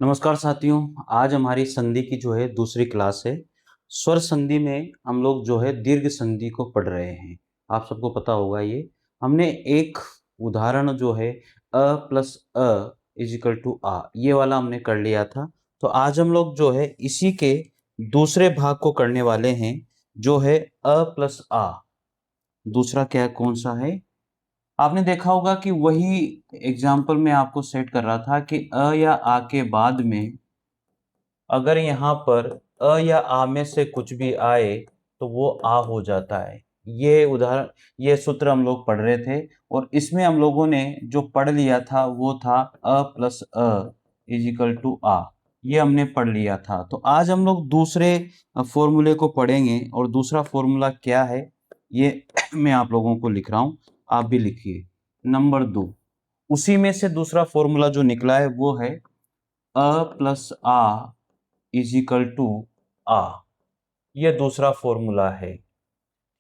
नमस्कार साथियों। आज हमारी संधि की जो है दूसरी क्लास है। स्वर संधि में हम लोग जो है दीर्घ संधि को पढ़ रहे हैं। आप सबको पता होगा ये। हमने एक उदाहरण जो है A plus A is equal to A, ये वाला हमने कर लिया था। तो आज हम लोग जो है इसी के दूसरे भाग को करने वाले हैं, जो है अ प्लस आ। दूसरा क्या कौन सा है? आपने देखा होगा कि वही एग्जाम्पल में आपको सेट कर रहा था कि अ या आ के बाद में अगर यहाँ पर अ या आ में से कुछ भी आए तो वो आ हो जाता है। ये उदाहरण, ये सूत्र हम लोग पढ़ रहे थे और इसमें हम लोगों ने जो पढ़ लिया था वो था A plus A is equal to A. ये हमने पढ़ लिया था। तो आज हम लोग दूसरे फॉर्मूले को पढ़ेंगे और दूसरा फॉर्मूला क्या है ये मैं आप लोगों को लिख रहा हूँ, आप भी लिखिए। नंबर 2, उसी में से दूसरा फॉर्मूला जो निकला है वो है A plus A is equal to A. यह दूसरा फॉर्मूला है।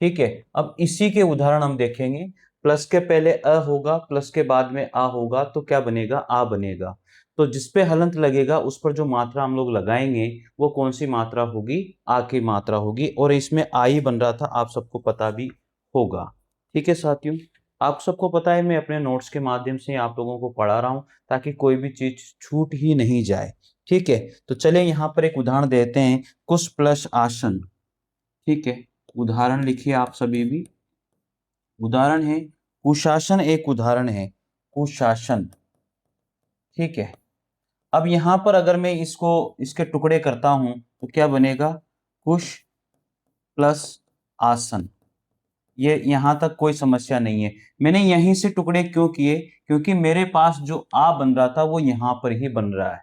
ठीक है, अब इसी के उदाहरण हम देखेंगे। प्लस के पहले अ होगा, प्लस के बाद में आ होगा, तो क्या बनेगा? आ बनेगा। तो जिसपे हलंत लगेगा उस पर जो मात्रा हम लोग लगाएंगे वो कौन सी मात्रा होगी? आ की मात्रा होगी। और इसमें आ ही बन रहा था, आप सबको पता भी होगा। ठीक है साथियों, आप सबको पता है मैं अपने नोट्स के माध्यम से आप लोगों को पढ़ा रहा हूं ताकि कोई भी चीज छूट ही नहीं जाए। ठीक है, तो चलिए यहाँ पर एक उदाहरण देते हैं, कुश प्लस आसन। ठीक है, उदाहरण लिखिए आप सभी भी। उदाहरण है कुशासन, एक उदाहरण है कुशासन। ठीक है, अब यहां पर अगर मैं इसको इसके टुकड़े करता हूं तो क्या बनेगा? कुश प्लस आसन। ये यहां तक कोई समस्या नहीं है। मैंने यहीं से टुकड़े क्यों किए? क्योंकि मेरे पास जो आ बन रहा था वो यहां पर ही बन रहा है।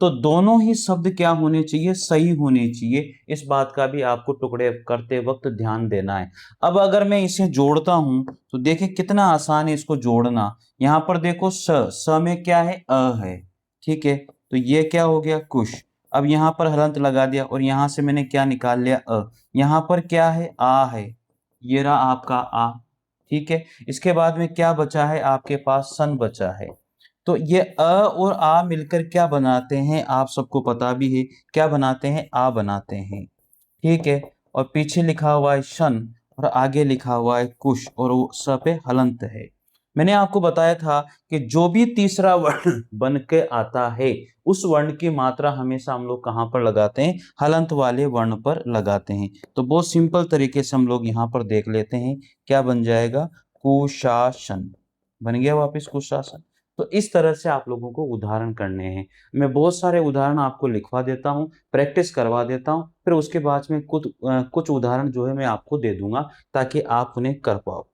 तो दोनों ही शब्द क्या होने चाहिए? सही होने चाहिए। इस बात का भी आपको टुकड़े करते वक्त ध्यान देना है। अब अगर मैं इसे जोड़ता हूं तो देखिए कितना आसान है इसको जोड़ना। यहां पर देखो स में क्या है? अ है। ठीक है, तो ये क्या हो गया? कुश। अब यहां पर हलंत लगा दिया और यहां से मैंने क्या निकाल लिया? अ। यहां पर क्या है? आ है। ये रहा आपका आ। ठीक है, इसके बाद में क्या बचा है? आपके पास सन बचा है। तो ये अ और आ मिलकर क्या बनाते हैं? आप सबको पता भी है क्या बनाते हैं? आ बनाते हैं। ठीक है, और पीछे लिखा हुआ है शन और आगे लिखा हुआ है कुश और वो स पे हलंत है। मैंने आपको बताया था कि जो भी तीसरा वर्ण बन के आता है उस वर्ण की मात्रा हमेशा हम लोग कहाँ पर लगाते हैं? हलंत वाले वर्ण पर लगाते हैं। तो बहुत सिंपल तरीके से हम लोग यहाँ पर देख लेते हैं, क्या बन जाएगा? कुशासन बन गया वापिस कुशासन। तो इस तरह से आप लोगों को उदाहरण करने हैं। मैं बहुत सारे उदाहरण आपको लिखवा देता हूँ, प्रैक्टिस करवा देता हूँ, फिर उसके बाद में कुछ उदाहरण जो है मैं आपको दे दूंगा ताकि आप उन्हें कर पाओ।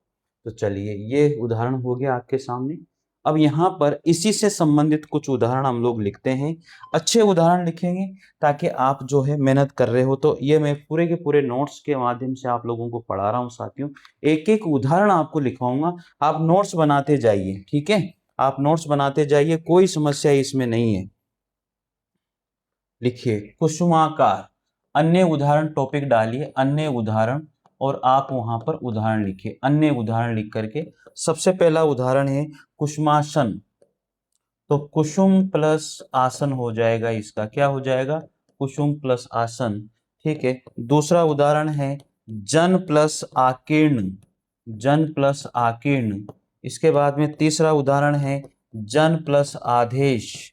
तो चलिए, ये उदाहरण हो गया आपके सामने। अब यहाँ पर इसी से संबंधित कुछ उदाहरण हम लोग लिखते हैं। अच्छे उदाहरण लिखेंगे ताकि आप जो है मेहनत कर रहे हो तो ये मैं पूरे के पूरे नोट्स के माध्यम से आप लोगों को पढ़ा रहा हूँ साथियों। एक एक उदाहरण आपको लिखवाऊंगा, आप नोट्स बनाते जाइए। ठीक है, आप नोट्स बनाते जाइए, कोई समस्या इसमें नहीं है। लिखिए कुसुमाकार। अन्य उदाहरण टॉपिक डालिए, अन्य उदाहरण, और आप वहां पर उदाहरण लिखिए। अन्य उदाहरण लिख करके सबसे पहला उदाहरण है कुसुमासन। तो कुसुम प्लस आसन हो जाएगा, इसका क्या हो जाएगा? कुसुम प्लस आसन। ठीक है, दूसरा उदाहरण है जन प्लस आकीर्ण। जन प्लस आकीर्ण। इसके बाद में तीसरा उदाहरण है जन प्लस आदेश।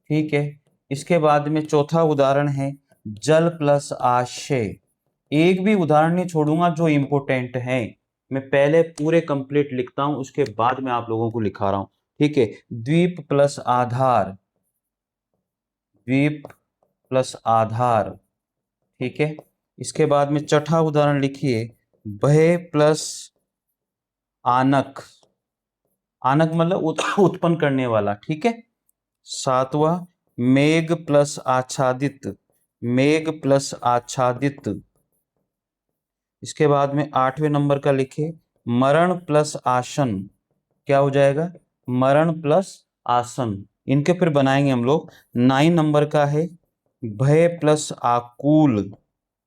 ठीक है, इसके बाद में चौथा उदाहरण है जल प्लस आशय। एक भी उदाहरण नहीं छोड़ूंगा जो इंपोर्टेंट है। मैं पहले पूरे कंप्लीट लिखता हूं, उसके बाद में आप लोगों को लिखा रहा हूं। ठीक है, द्वीप प्लस आधार। द्वीप प्लस आधार। ठीक है, इसके बाद में छठा उदाहरण लिखिए भय प्लस आनक। आनक मतलब उत्पन्न करने वाला। ठीक है, सातवां मेघ प्लस आच्छादित। मेघ प्लस आच्छादित। इसके बाद में आठवें नंबर का लिखे मरण प्लस आसन। क्या हो जाएगा? मरण प्लस आसन। इनके फिर बनाएंगे हम लोग। 9 नंबर का है भय प्लस आकुल।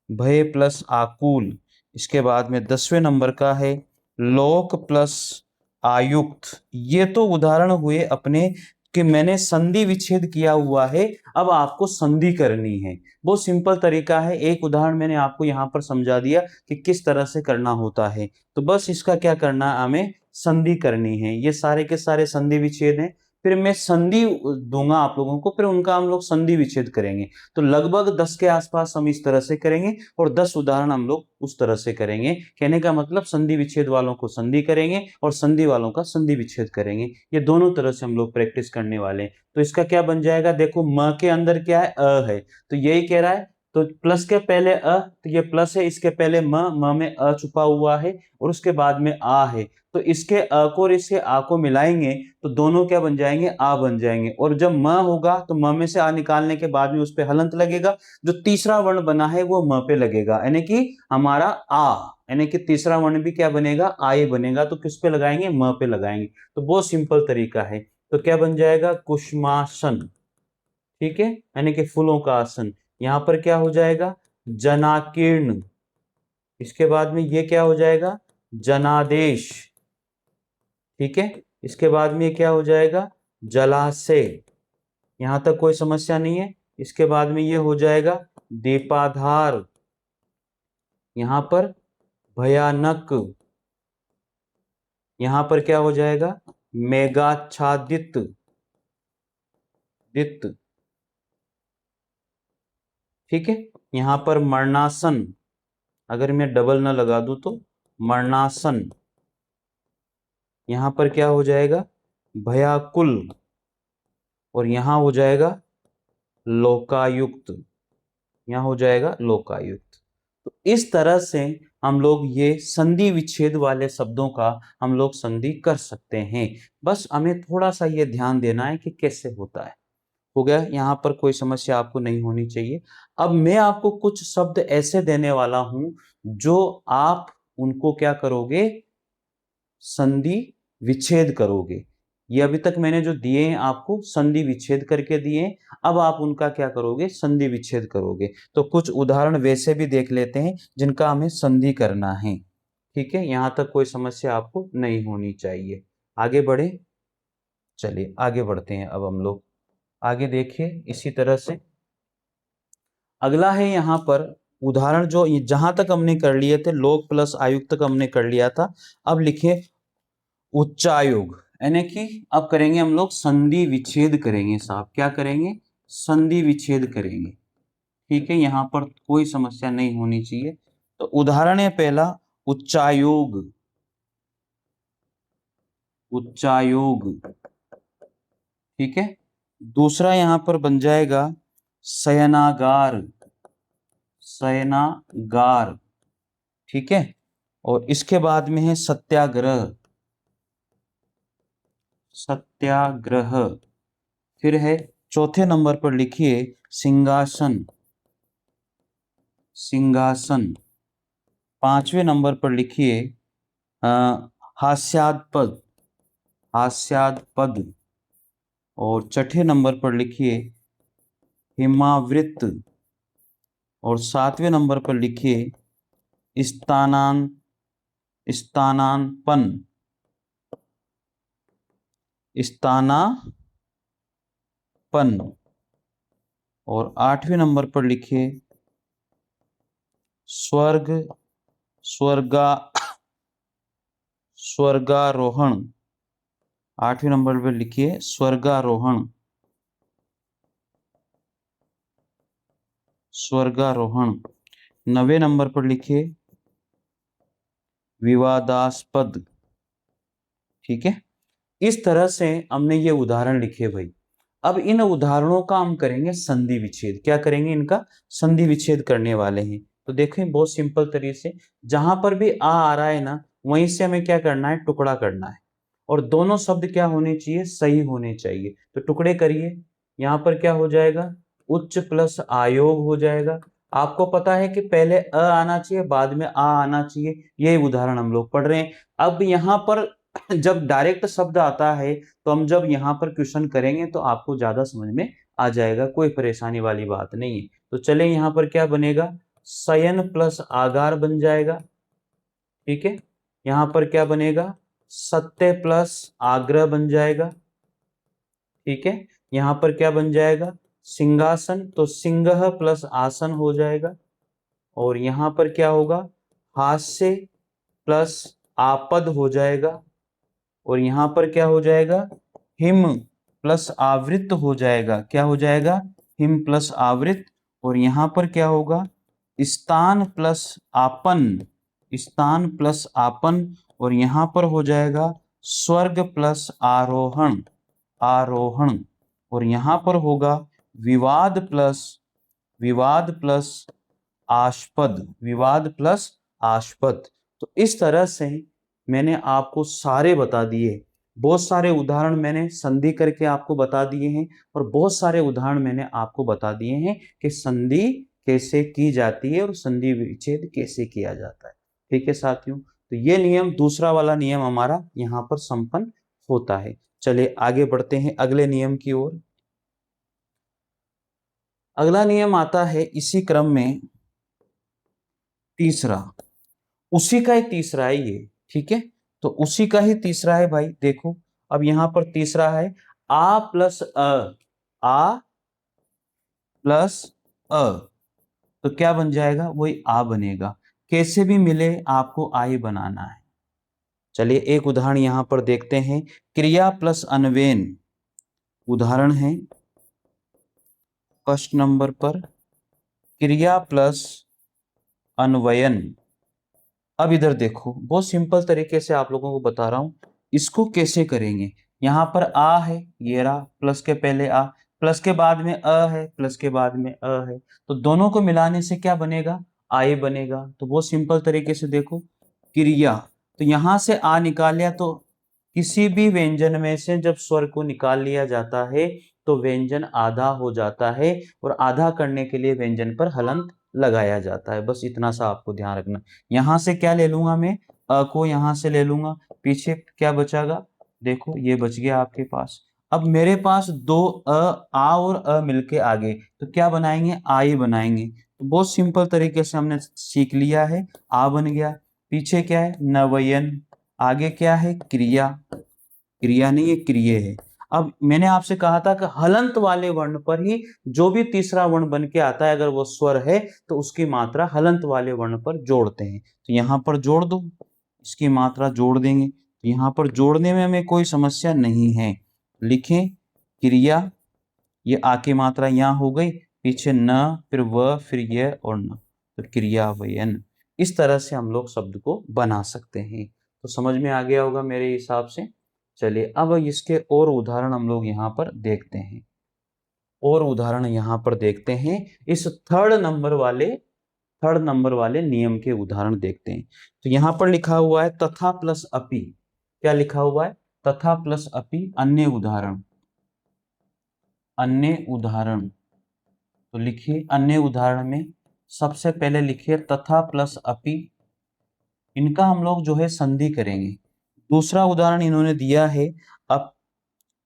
भय प्लस आकुल। इसके बाद में 10वें नंबर का है लोक प्लस आयुक्त। ये तो उदाहरण हुए अपने कि मैंने संधि विच्छेद किया हुआ है, अब आपको संधि करनी है। बहुत सिंपल तरीका है, एक उदाहरण मैंने आपको यहाँ पर समझा दिया कि किस तरह से करना होता है। तो बस इसका क्या करना है, हमें संधि करनी है। ये सारे के सारे संधि विच्छेद हैं। फिर मैं संधि दूंगा आप लोगों को, फिर उनका हम लोग संधि विच्छेद करेंगे। तो लगभग 10 के आसपास हम इस तरह से करेंगे और 10 उदाहरण हम लोग उस तरह से करेंगे। कहने का मतलब संधि विच्छेद वालों को संधि करेंगे और संधि वालों का संधि विच्छेद करेंगे। ये दोनों तरह से हम लोग प्रैक्टिस करने वाले हैं। तो इसका क्या बन जाएगा, देखो म के अंदर क्या है, अ है, तो यही कह रहा है। तो प्लस के पहले अ, तो ये प्लस है, इसके पहले म में अ छुपा हुआ है और उसके बाद में आ है। तो इसके अ को और इसके आ को मिलाएंगे तो दोनों क्या बन जाएंगे, आ बन जाएंगे। और जब म होगा तो म में से आ निकालने के बाद में उस पे हलंत लगेगा, जो तीसरा वर्ण बना है वो म पे लगेगा, यानी कि हमारा आ, यानी कि तीसरा वर्ण भी क्या बनेगा, आए बनेगा। तो किस पे लगाएंगे, म पे लगाएंगे। तो बहुत सिंपल तरीका है। तो क्या बन जाएगा, कुसुमासन, ठीक है, यानी कि फूलों का आसन। यहां पर क्या हो जाएगा, जनाकीर्ण। इसके बाद में ये क्या हो जाएगा, जनादेश, ठीक है। इसके बाद में क्या हो जाएगा, जलाशय। यहां तक कोई समस्या नहीं है। इसके बाद में ये हो जाएगा दीपाधार, यहां पर भयानक। यहां पर क्या हो जाएगा, मेघाच्छादित, दित, ठीक है। यहां पर मरणासन, अगर मैं डबल ना लगा दूं तो मरणासन। यहां पर क्या हो जाएगा, भयाकुल। और यहां हो जाएगा लोकायुक्त, यहां हो जाएगा लोकायुक्त। तो इस तरह से हम लोग ये संधि विच्छेद वाले शब्दों का हम लोग संधि कर सकते हैं। बस हमें थोड़ा सा ये ध्यान देना है कि कैसे होता है। हो गया, यहां पर कोई समस्या आपको नहीं होनी चाहिए। अब मैं आपको कुछ शब्द ऐसे देने वाला हूं जो आप उनको क्या करोगे, संधि विच्छेद करोगे। ये अभी तक मैंने जो दिए हैं आपको संधि विच्छेद करके दिए हैं, अब आप उनका क्या करोगे, संधि विच्छेद करोगे। तो कुछ उदाहरण वैसे भी देख लेते हैं जिनका हमें संधि करना है, ठीक है। यहां तक कोई समस्या आपको नहीं होनी चाहिए। आगे बढ़े, चलिए आगे बढ़ते हैं। अब हम लोग आगे देखिए इसी तरह से अगला है यहाँ पर उदाहरण, जो जहां तक हमने कर लिए थे लोक प्लस आयुक्त तक हमने कर लिया था। अब लिखिए उच्चायोग, यानी कि अब करेंगे हम लोग संधि विच्छेद करेंगे साहब। क्या करेंगे, संधि विच्छेद करेंगे, ठीक है। यहां पर कोई समस्या नहीं होनी चाहिए। तो उदाहरण है पहला, उच्चायोग, उच्चायोग, ठीक है। दूसरा यहां पर बन जाएगा शयनागार, शयनागार, ठीक है। और इसके बाद में है सत्याग्रह, सत्याग्रह। फिर है चौथे नंबर पर लिखिए सिंहासन, सिंहासन। पांचवें नंबर पर लिखिए हास्यास्पद, हास्यास्पद। और छठे नंबर पर लिखिए हिमावृत। और सातवें नंबर पर लिखिए स्थानान, स्थानापन्न, स्थानापन्न। और आठवें नंबर पर लिखिए स्वर्ग, स्वर्गा, स्वर्गारोहण। आठवें नंबर पर लिखिए स्वर्गारोहण, स्वर्गारोहण। नवे नंबर पर लिखिए विवादास्पद, ठीक है। इस तरह से हमने ये उदाहरण लिखे भाई। अब इन उदाहरणों का हम करेंगे संधि विच्छेद। क्या करेंगे, इनका संधि विच्छेद करने वाले हैं। तो देखें बहुत सिंपल तरीके से, जहां पर भी आ रहा है ना, वहीं से हमें क्या करना है, टुकड़ा करना है। और दोनों शब्द क्या होने चाहिए, सही होने चाहिए। तो टुकड़े करिए। यहां पर क्या हो जाएगा, उच्च प्लस आयोग हो जाएगा। आपको पता है कि पहले अ आना चाहिए, बाद में आ आना चाहिए। यही उदाहरण हम लोग पढ़ रहे हैं। अब यहां पर जब डायरेक्ट शब्द आता है तो हम जब यहाँ पर क्वेश्चन करेंगे तो आपको ज्यादा समझ में आ जाएगा, कोई परेशानी वाली बात नहीं है। तो चले यहाँ पर क्या बनेगा, शयन प्लस आगार बन जाएगा, ठीक है। यहाँ पर क्या बनेगा, सत्य प्लस आग्रह बन जाएगा, ठीक है। यहाँ पर क्या बन जाएगा, सिंहासन, तो सिंह प्लस आसन हो जाएगा। और यहाँ पर क्या होगा, हास्य प्लस आपद हो जाएगा। और यहाँ पर क्या हो जाएगा, हिम प्लस आवृत हो जाएगा। क्या हो जाएगा, हिम प्लस आवृत। और यहाँ पर क्या होगा, स्थान प्लस आपन, स्थान प्लस आपन। और यहाँ पर हो जाएगा स्वर्ग प्लस आरोहण, आरोहण। और यहाँ पर होगा विवाद प्लस आस्पद, विवाद प्लस आस्पद। तो इस तरह से मैंने आपको सारे बता दिए। बहुत सारे उदाहरण मैंने संधि करके आपको बता दिए हैं और बहुत सारे उदाहरण मैंने आपको बता दिए हैं कि संधि कैसे की जाती है और संधि विच्छेद कैसे किया जाता है। ठीक है साथियों, तो ये नियम, दूसरा वाला नियम हमारा यहाँ पर संपन्न होता है। चलिए आगे बढ़ते हैं अगले नियम की ओर। अगला नियम आता है इसी क्रम में तीसरा, उसी का ही तीसरा है ये। ठीक है, तो उसी का ही तीसरा है भाई। देखो अब यहां पर तीसरा है आ प्लस अ, आ प्लस अ, तो क्या बन जाएगा, वही आ बनेगा। कैसे भी मिले आपको आ ही बनाना है। चलिए एक उदाहरण यहां पर देखते हैं। क्रिया प्लस अन्वयन, उदाहरण है फर्स्ट नंबर पर, क्रिया प्लस अन्वयन। अब इधर देखो, बहुत सिंपल तरीके से आप लोगों को बता रहा हूं इसको कैसे करेंगे। यहां पर आ है, ये रहा, प्लस के पहले आ, प्लस के बाद में अ है, प्लस के बाद में अ है, तो दोनों को मिलाने से क्या बनेगा, आय बनेगा। तो बहुत सिंपल तरीके से देखो, क्रिया, तो यहां से आ निकाल लिया, तो किसी भी व्यंजन में से जब स्वर को निकाल लिया जाता है तो व्यंजन आधा हो जाता है, और आधा करने के लिए व्यंजन पर हलंत लगाया जाता है। बस इतना सा आपको ध्यान रखना। यहां से क्या ले लूंगा मैं, अ को यहां से ले लूंगा, पीछे क्या बचागा, देखो ये बच गया आपके पास। अब मेरे पास दो आ और अ मिलके आ गए, तो क्या बनाएंगे, आ ही बनाएंगे। तो बहुत सिंपल तरीके से हमने सीख लिया है, आ बन गया। पीछे क्या है, नवयन, आगे क्या है, क्रिया, क्रिया नहीं है, क्रिय है। अब मैंने आपसे कहा था कि हलंत वाले वर्ण पर ही जो भी तीसरा वर्ण बन के आता है, अगर वो स्वर है तो उसकी मात्रा हलंत वाले वर्ण पर जोड़ते हैं। तो यहां पर जोड़ दो, इसकी मात्रा जोड़ देंगे, तो यहां पर जोड़ने में हमें कोई समस्या नहीं है। लिखें क्रिया, ये आ की मात्रा यहां हो गई, पीछे न, फिर व, फिर य और न, तो क्रियावयन। इस तरह से हम लोग शब्द को बना सकते हैं। तो समझ में आ गया होगा मेरे हिसाब से। चलिए अब इसके और उदाहरण हम लोग यहाँ पर देखते हैं, और उदाहरण यहाँ पर देखते हैं। इस थर्ड नंबर वाले नियम के उदाहरण देखते हैं। तो यहाँ पर लिखा हुआ है तथा प्लस अपि, क्या लिखा हुआ है, तथा प्लस अपि, अन्य उदाहरण, अन्य उदाहरण। तो लिखिए अन्य उदाहरण में सबसे पहले लिखिए तथा प्लस अपि, इनका हम लोग जो है संधि करेंगे। दूसरा उदाहरण इन्होंने दिया है अब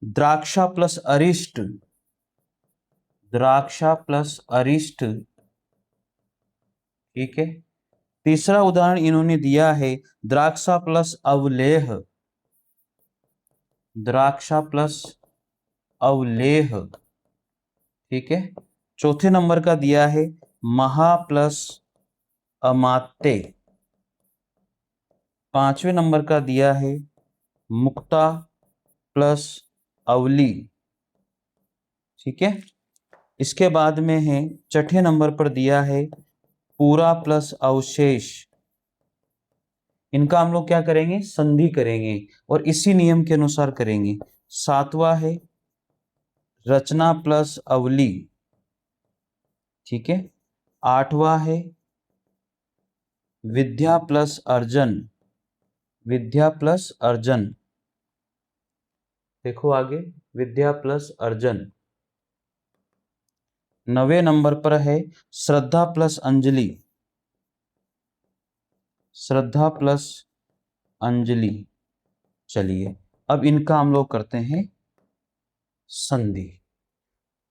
द्राक्षा प्लस अरिष्ट, द्राक्षा प्लस अरिष्ट, ठीक है। तीसरा उदाहरण इन्होंने दिया है द्राक्षा प्लस अवलेह, द्राक्षा प्लस अवलेह, ठीक है। चौथे नंबर का दिया है महा प्लस अमात्य, पांचवें नंबर का दिया है मुक्ता प्लस अवली, ठीक है। इसके बाद में है छठे नंबर पर दिया है पूरा प्लस अवशेष। इनका हम लोग क्या करेंगे, संधि करेंगे, और इसी नियम के अनुसार करेंगे। सातवां है रचना प्लस अवली, ठीक है। आठवां है विद्या प्लस अर्जन, विद्या प्लस अर्जन, देखो आगे, विद्या प्लस अर्जन। नवे नंबर पर है श्रद्धा प्लस अंजलि, श्रद्धा प्लस अंजलि। चलिए अब इनका हम लोग करते हैं संधि।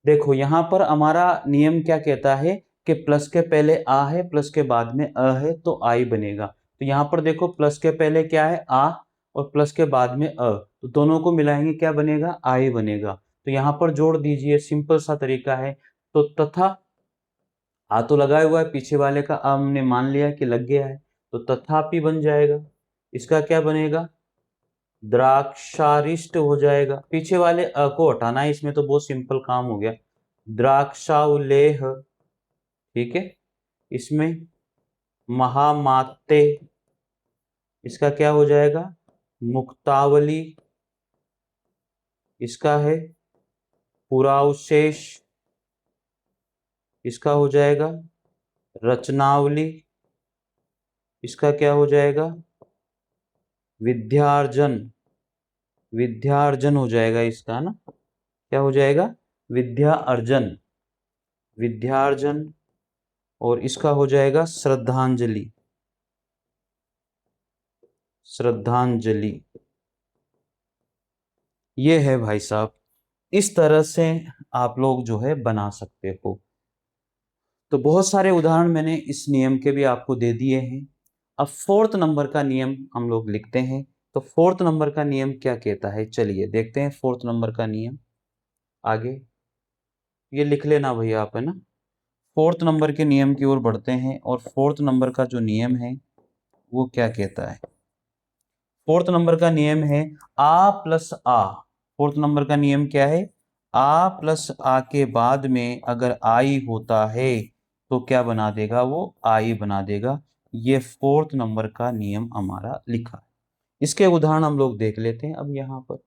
देखो यहां पर हमारा नियम क्या कहता है कि प्लस के पहले आ है, प्लस के बाद में अ है, तो आई बनेगा। तो यहां पर देखो प्लस के पहले क्या है, आ, और प्लस के बाद में अ, तो दोनों को मिलाएंगे क्या बनेगा, आई बनेगा। तो यहाँ पर जोड़ दीजिए, सिंपल सा तरीका है। तो तथा आ तो लगाया हुआ है, पीछे वाले का आ हमने मान लिया कि लग गया है, तो तथापि बन जाएगा। इसका क्या बनेगा? द्राक्षारिष्ट हो जाएगा। पीछे वाले अ को हटाना है, इसमें तो बहुत सिंपल काम हो गया। द्राक्षाउलेह, ठीक है। इसमें महामाते, इसका क्या हो जाएगा? मुक्तावली। इसका है पुरावशेष, इसका हो जाएगा रचनावली। इसका क्या हो जाएगा? विद्यार्जन, विद्यार्जन हो जाएगा इसका ना, क्या हो जाएगा? विद्या अर्जन, विद्यार्जन। और इसका हो जाएगा श्रद्धांजलि, श्रद्धांजलि। ये है भाई साहब, इस तरह से आप लोग जो है बना सकते हो। तो बहुत सारे उदाहरण मैंने इस नियम के भी आपको दे दिए हैं। अब फोर्थ नंबर का नियम हम लोग लिखते हैं। तो फोर्थ नंबर का नियम क्या कहता है, चलिए देखते हैं फोर्थ नंबर का नियम। आगे ये लिख लेना भैया आप, है ना। फोर्थ नंबर के नियम की ओर बढ़ते हैं, और फोर्थ नंबर का जो नियम है वो क्या कहता है? फोर्थ नंबर का नियम है आ प्लस आ। फोर्थ नंबर का नियम क्या है? आ प्लस आ के बाद में अगर आई होता है तो क्या बना देगा? वो आई बना देगा। ये फोर्थ नंबर का नियम हमारा लिखा है। इसके उदाहरण हम लोग देख लेते हैं। अब यहाँ पर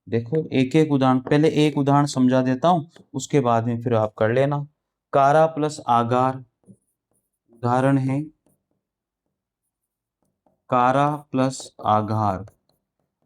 देखो, एक एक उदाहरण, पहले एक उदाहरण समझा देता हूं, उसके बाद में फिर आप कर लेना। कारा प्लस आगार, उदाहरण है कारा प्लस आघार।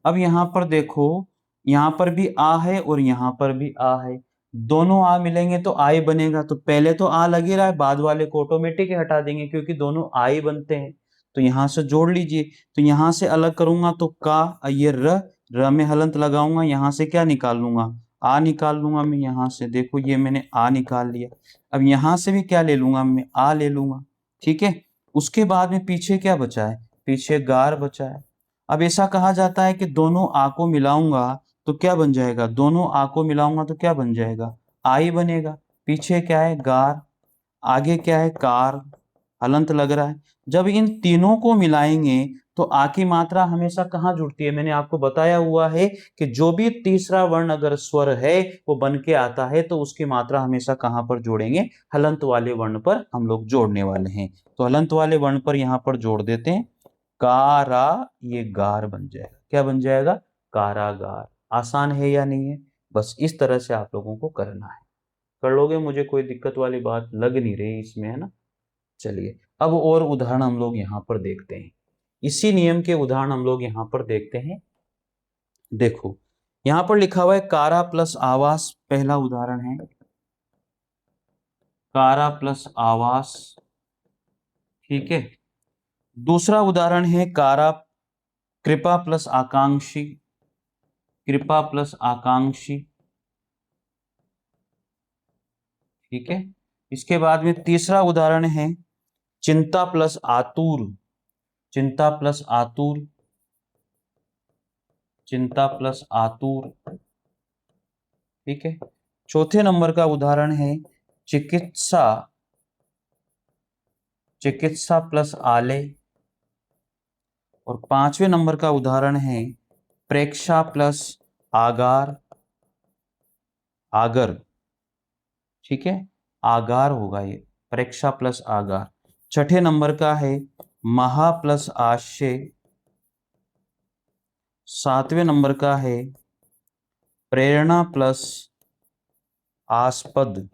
अब यहां पर देखो, यहां पर भी आ है और यहां पर भी आ है, दोनों आ मिलेंगे तो आई बनेगा। तो पहले तो आ लग ही रहा है, बाद वाले को ऑटोमेटिक हटा देंगे क्योंकि दोनों आ ही बनते हैं। तो यहां से जोड़ लीजिए। तो यहां से अलग करूंगा तो का, ये र में हलंत लगाऊंगा, यहां से क्या निकाल लूंगा? आ निकाल लूंगा मैं यहां से। देखो ये मैंने आ निकाल लिया। अब यहां से भी क्या ले लूंगा मैं? आ ले लूंगा, ठीक है। उसके बाद में पीछे क्या बचा है? पीछे गार बचा है। अब ऐसा कहा जाता है कि दोनों आ को मिलाऊंगा तो क्या बन जाएगा? दोनों आ को मिलाऊंगा तो क्या बन जाएगा? आई बनेगा। पीछे क्या है? गार। आगे क्या है? कार। हलंत लग रहा है। जब इन तीनों को मिलाएंगे तो आ की मात्रा हमेशा कहाँ जुड़ती है? मैंने आपको बताया हुआ है कि जो भी तीसरा वर्ण अगर स्वर है वो बन के आता है तो उसकी मात्रा हमेशा कहाँ पर जोड़ेंगे? हलंत वाले वर्ण पर हम लोग जोड़ने वाले हैं। तो हलंत वाले वर्ण पर यहां पर जोड़ देते हैं। कारा, ये गार बन जाएगा। क्या बन जाएगा? कारागार। आसान है या नहीं है? बस इस तरह से आप लोगों को करना है। कर लोगे, मुझे कोई दिक्कत वाली बात लग नहीं रही इसमें, है ना। चलिए अब और उदाहरण हम लोग यहाँ पर देखते हैं। इसी नियम के उदाहरण हम लोग यहाँ पर देखते हैं। देखो यहाँ पर लिखा हुआ है कारा प्लस आवास, पहला उदाहरण है कारा प्लस आवास, ठीक है। दूसरा उदाहरण है कारा, कृपा प्लस आकांक्षी, कृपा प्लस आकांक्षी, ठीक है। इसके बाद में तीसरा उदाहरण है चिंता प्लस आतुर, चिंता प्लस आतुर, चिंता प्लस आतुर, ठीक है। चौथे नंबर का उदाहरण है चिकित्सा, चिकित्सा प्लस आले। और पांचवें नंबर का उदाहरण है प्रेक्षा प्लस आगार, आगर, ठीक है। आगार होगा ये, प्रेक्षा प्लस आगार। छठे नंबर का है महा प्लस आशय। सातवें नंबर का है प्रेरणा प्लस आस्पद,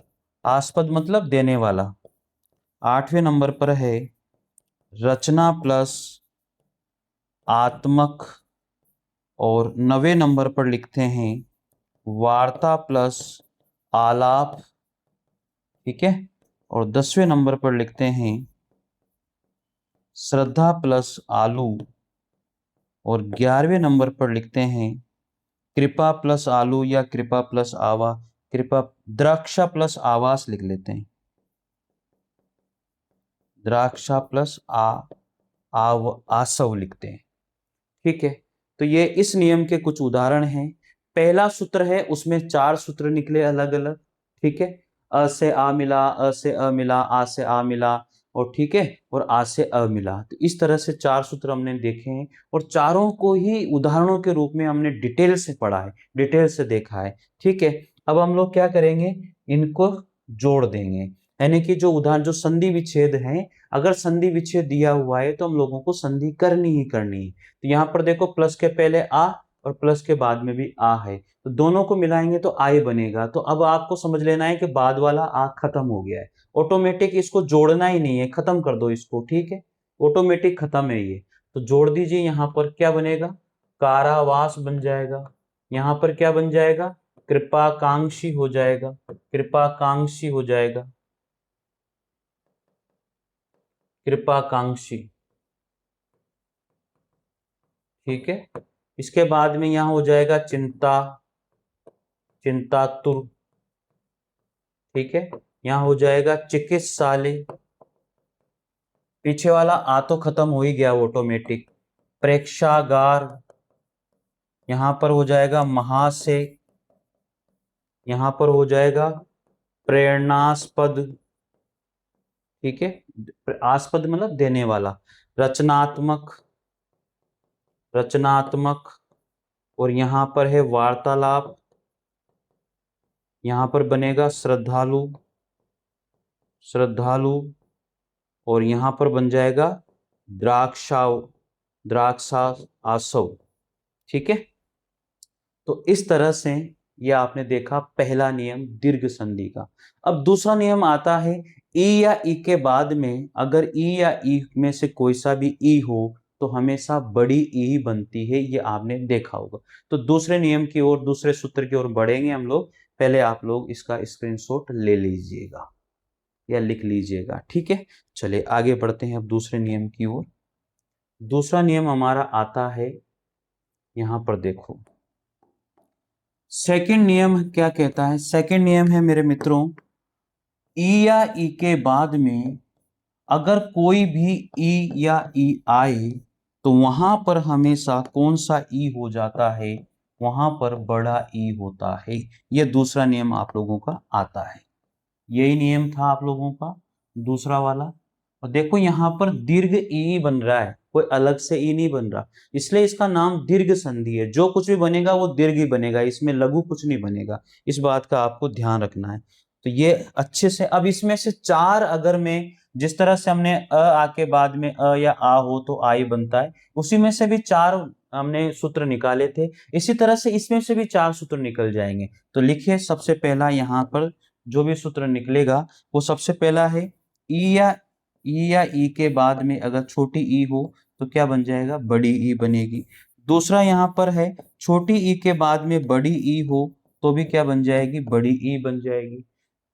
आस्पद मतलब देने वाला। आठवें नंबर पर है रचना प्लस आत्मक। और नवे नंबर पर लिखते हैं वार्ता प्लस आलाप, ठीक है। और 10वें नंबर पर लिखते हैं श्रद्धा प्लस आलू। और 11वें नंबर पर लिखते हैं कृपा प्लस आलू या कृपा प्लस आवा, कृपा, द्राक्षा प्लस आवास लिख लेते हैं, द्राक्षा प्लस आव आसव लिखते हैं, ठीक है। तो ये इस नियम के कुछ उदाहरण हैं। पहला सूत्र है उसमें 4 सूत्र निकले अलग अलग, ठीक है। अ से आ मिला, अ से अ मिला, आ से आ मिला, और ठीक है, और आ से अ मिला। तो इस तरह से 4 सूत्र हमने देखे हैं और चारों को ही उदाहरणों के रूप में हमने डिटेल से पढ़ा है, डिटेल से देखा है, ठीक है। अब हम लोग क्या करेंगे, इनको जोड़ देंगे, यानी कि जो उदाहरण, जो संधि विच्छेद है, अगर संधि विच्छेद दिया हुआ है तो हम लोगों को संधि करनी ही करनी है। तो यहाँ पर देखो प्लस के पहले आ और प्लस के बाद में भी आ है, तो दोनों को मिलाएंगे तो आई बनेगा। तो अब आपको समझ लेना है कि बाद वाला आ खत्म हो गया है, ऑटोमेटिक इसको जोड़ना ही नहीं है, खत्म कर दो इसको, ठीक है, ऑटोमेटिक खत्म है ये। तो जोड़ दीजिए, यहाँ पर क्या बनेगा, कारावास बन जाएगा। यहाँ पर क्या बन जाएगा, कृपाकांक्षी हो जाएगा, कृपाकांक्षी हो जाएगा, कृपाकांक्षी, ठीक है। इसके बाद में यहां हो जाएगा चिंता, चिंतातुर, ठीक है। यहां हो जाएगा चिकित्सालय, पीछे वाला आ तो खत्म हो ही गया ऑटोमेटिक, प्रेक्षागार, यहां पर हो जाएगा महाशय, यहां पर हो जाएगा प्रेरणास्पद, ठीक है, आस्पद मतलब देने वाला, रचनात्मक, रचनात्मक, और यहां पर है वार्तालाप, यहां पर बनेगा श्रद्धालु, श्रद्धालु, और यहां पर बन जाएगा द्राक्षा, द्राक्षा आसव, ठीक है। तो इस तरह से ये आपने देखा पहला नियम दीर्घ संधि का। अब दूसरा नियम आता है, ई या ई के बाद में अगर ई या ई में से कोई सा भी ई हो तो हमेशा बड़ी ई ही बनती है, ये आपने देखा होगा। तो दूसरे नियम की ओर, दूसरे सूत्र की ओर बढ़ेंगे हम लोग। पहले आप लोग इसका स्क्रीनशॉट ले लीजिएगा या लिख लीजिएगा, ठीक है। चलिए आगे बढ़ते हैं अब दूसरे नियम की ओर। दूसरा नियम हमारा आता है, यहां पर देखो, सेकंड नियम क्या कहता है। सेकंड नियम है मेरे मित्रों, ई या ई के बाद में अगर कोई भी ई या ई आए तो वहां पर हमेशा कौन सा ई हो जाता है, वहां पर बड़ा ई होता है। यह दूसरा नियम आप लोगों का आता है, यही नियम था आप लोगों का दूसरा वाला। और देखो यहां पर दीर्घ ई बन रहा है, कोई अलग से ई नहीं बन रहा, इसलिए इसका नाम दीर्घ संधि है। जो कुछ भी बनेगा वो दीर्घ ही बनेगा, इसमें लघु कुछ नहीं बनेगा, इस बात का आपको ध्यान रखना है। तो ये अच्छे से, अब इसमें से 4 अगर मैं, जिस तरह से हमने अ आ के बाद में अ या आ हो तो आई बनता है, उसी में से भी 4 हमने सूत्र निकाले थे, इसी तरह से इसमें से भी 4 सूत्र निकल जाएंगे। तो लिखिए सबसे पहला यहाँ पर जो भी सूत्र निकलेगा वो सबसे पहला है, ई या ई के बाद में अगर छोटी ई हो तो क्या बन जाएगा, बड़ी ई बनेगी। दूसरा यहाँ पर है, छोटी ई के बाद में बड़ी ई हो तो भी क्या बन जाएगी, बड़ी ई बन जाएगी।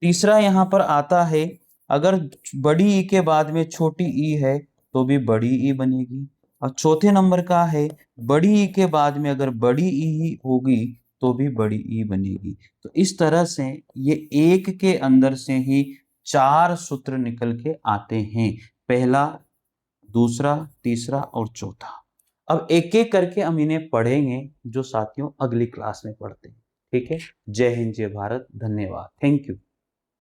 तीसरा यहाँ पर आता है, अगर बड़ी ई के बाद में छोटी ई है तो भी बड़ी ई बनेगी। और चौथे नंबर का है, बड़ी ई के बाद में अगर बड़ी ई ही होगी तो भी बड़ी ई बनेगी। तो इस तरह से ये एक के अंदर से ही 4 सूत्र निकल के आते हैं, पहला, दूसरा, तीसरा और चौथा। अब एक एक करके हम इन्हें पढ़ेंगे, जो साथियों अगली क्लास में पढ़ते हैं, ठीक है। जय हिंद, जय भारत, धन्यवाद, थैंक यू।